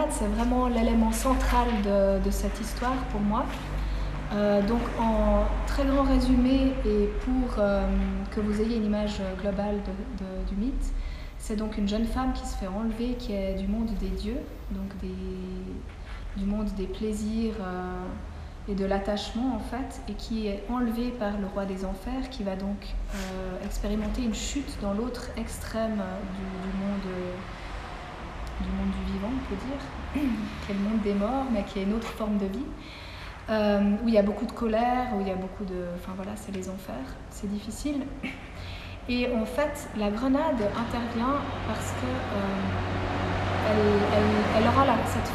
grenade, c'est vraiment l'élément central de cette histoire pour moi. Donc en très grand résumé et pour que vous ayez une image globale du mythe, c'est donc une jeune femme qui se fait enlever, qui est du monde des dieux, donc du monde des plaisirs et de l'attachement en fait, et qui est enlevée par le roi des enfers, qui va donc expérimenter une chute dans l'autre extrême du monde du vivant, on peut dire, qui est le monde des morts, mais qui est une autre forme de vie. Où il y a beaucoup de colère, où il y a beaucoup de... Enfin voilà, c'est les enfers, c'est difficile. Et en fait, la grenade intervient parce que elle aura cette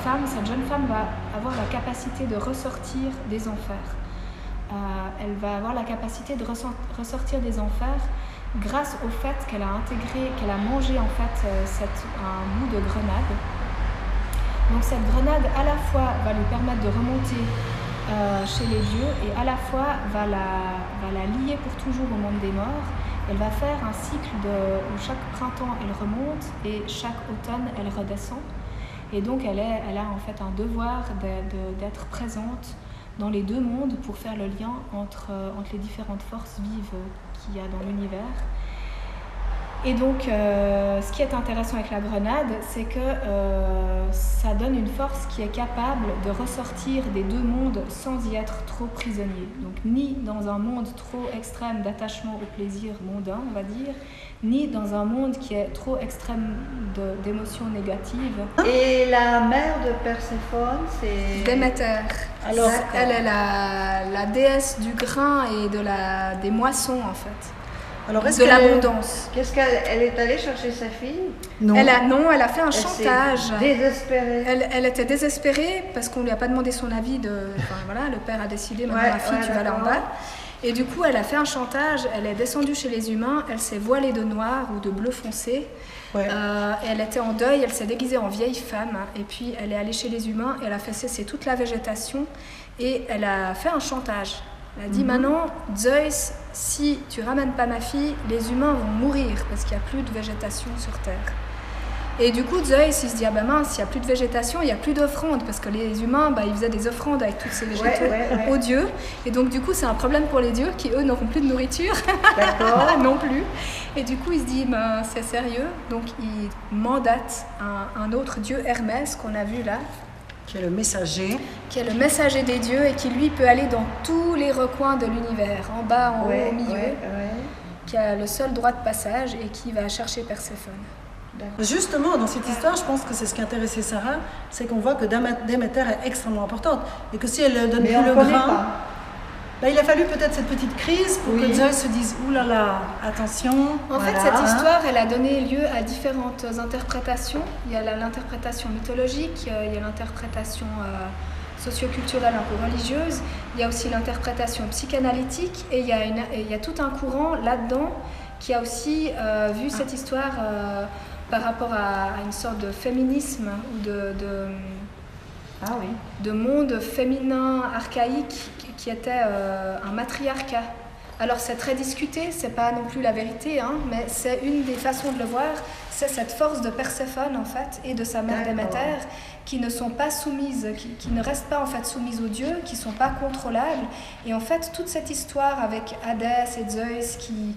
jeune femme va avoir la capacité de ressortir des enfers. Elle va avoir la capacité de ressortir des enfers grâce au fait qu'elle a mangé en fait un bout de grenade. Donc cette grenade à la fois va lui permettre de remonter chez les dieux et à la fois va la lier pour toujours au monde des morts. Elle va faire un cycle où chaque printemps elle remonte et chaque automne elle redescend. Et donc elle a en fait un devoir d'être présente dans les deux mondes pour faire le lien entre les différentes forces vives qu'il y a dans l'univers. Et donc, ce qui est intéressant avec la grenade, c'est que ça donne une force qui est capable de ressortir des deux mondes sans y être trop prisonnier. Donc, ni dans un monde trop extrême d'attachement au plaisir mondain, on va dire, ni dans un monde qui est trop extrême d'émotions négatives. Et la mère de Perséphone, c'est... Déméter. Alors, elle est la déesse du grain et des moissons, en fait. Alors, de l'abondance. Qu'est-ce qu'elle est allée chercher sa fille? Non. Elle a fait un chantage. Désespérée. Elle était désespérée parce qu'on lui a pas demandé son avis. Enfin, voilà, le père a décidé, maintenant ma fille, tu vas là en bas. Et du coup, elle a fait un chantage. Elle est descendue chez les humains. Elle s'est voilée de noir ou de bleu foncé. Ouais. Elle était en deuil. Elle s'est déguisée en vieille femme. Et puis, elle est allée chez les humains. Et elle a fait cesser toute la végétation. Et elle a fait un chantage. Elle a dit maintenant, Zeus, si tu ramènes pas ma fille, les humains vont mourir parce qu'il n'y a plus de végétation sur Terre. Et du coup, Zeus, il se dit, ah ben mince, il n'y a plus de végétation, il n'y a plus d'offrandes, parce que les humains, ils faisaient des offrandes avec tous ces végétaux aux dieux. Et donc, du coup, c'est un problème pour les dieux qui, eux, n'auront plus de nourriture. D'accord. Non plus. Et du coup, il se dit, c'est sérieux. Donc, il mandate un autre dieu, Hermès, qu'on a vu là. Qui est le messager. Qui est le messager des dieux et qui, lui, peut aller dans tous les recoins de l'univers, en bas, en haut, au milieu, qui a le seul droit de passage et qui va chercher Perséphone. Justement, dans cette histoire, je pense que c'est ce qui intéressait Sarah, c'est qu'on voit que Déméter est extrêmement importante et que si elle ne donne plus le grain, il a fallu peut-être cette petite crise pour que Zeus se dise « Ouh là là, attention ». En fait, cette histoire, elle a donné lieu à différentes interprétations. Il y a l'interprétation mythologique, il y a l'interprétation socioculturelle un peu religieuse, il y a aussi l'interprétation psychanalytique et il y a tout un courant là-dedans qui a aussi vu cette histoire par rapport à une sorte de féminisme ou de monde féminin archaïque qui était un matriarcat. Alors c'est très discuté, c'est pas non plus la vérité, mais c'est une des façons de le voir, c'est cette force de Perséphone en fait et de sa mère Déméter qui ne sont pas soumises, qui ne restent pas en fait soumises aux dieux, qui sont pas contrôlables. Et en fait toute cette histoire avec Hadès et Zeus qui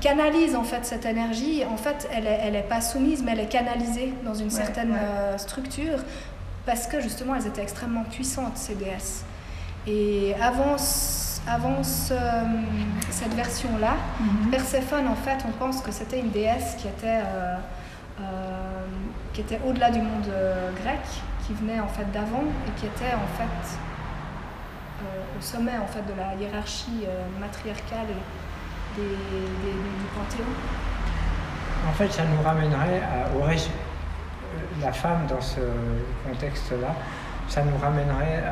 canalise en fait cette énergie, en fait elle est pas soumise mais elle est canalisée dans une certaine structure parce que justement elles étaient extrêmement puissantes ces déesses. Et avant cette version-là, Perséphone, en fait, on pense que c'était une déesse qui était au-delà du monde grec, qui venait en fait d'avant et qui était en fait au sommet en fait de la hiérarchie matriarcale du Panthéon. En fait, ça nous ramènerait la femme dans ce contexte-là, ça nous ramènerait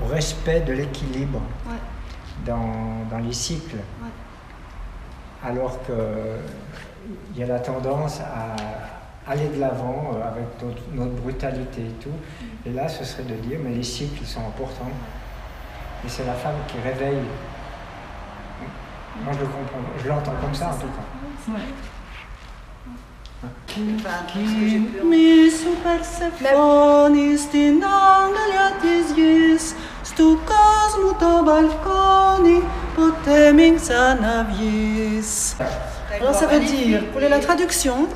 au respect de l'équilibre dans les cycles. Alors qu'il y a la tendance à aller de l'avant avec notre brutalité et tout. Et là, ce serait de dire, mais les cycles sont importants. Et c'est la femme qui réveille. Moi, je le comprends. Je l'entends comme ça, en tout cas. Mis Persephonis din angeliatis gis, stucas muto balconi, poteming sanavies. Alors ça veut dire, pour la traduction,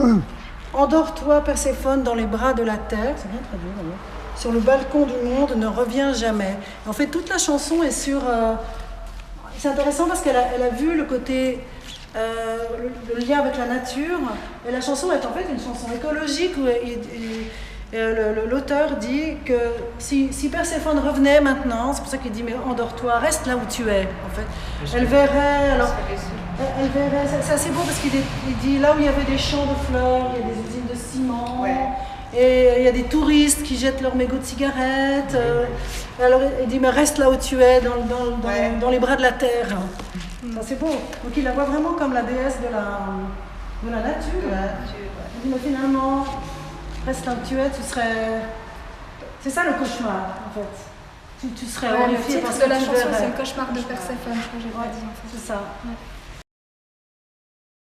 endors-toi Perséphone dans les bras de la terre, c'est bien traduit d'ailleurs, sur le balcon du monde, ne reviens jamais. En fait, toute la chanson est sur... c'est intéressant parce qu'elle a vu le côté... le lien avec la nature, et la chanson est en fait une chanson écologique où l'auteur dit que si Perséphone revenait maintenant, c'est pour ça qu'il dit mais endors-toi, reste là où tu es en fait. Elle verrait, c'est assez beau parce qu'il dit là où il y avait des champs de fleurs, il y a des usines de ciment, et il y a des touristes qui jettent leurs mégots de cigarettes, alors il dit mais reste là où tu es, dans les bras de la terre. Ça, c'est beau. Donc il la voit vraiment comme la déesse de la nature. Il dit, mais finalement, reste là où tu es, tu serais... C'est ça le cauchemar, en fait. Tu serais horrifié par ce que tu verrais. Le titre de la chanson, c'est le cauchemar de Perséphone, je crois que j'ai pas dit. En fait. C'est ça. Ouais.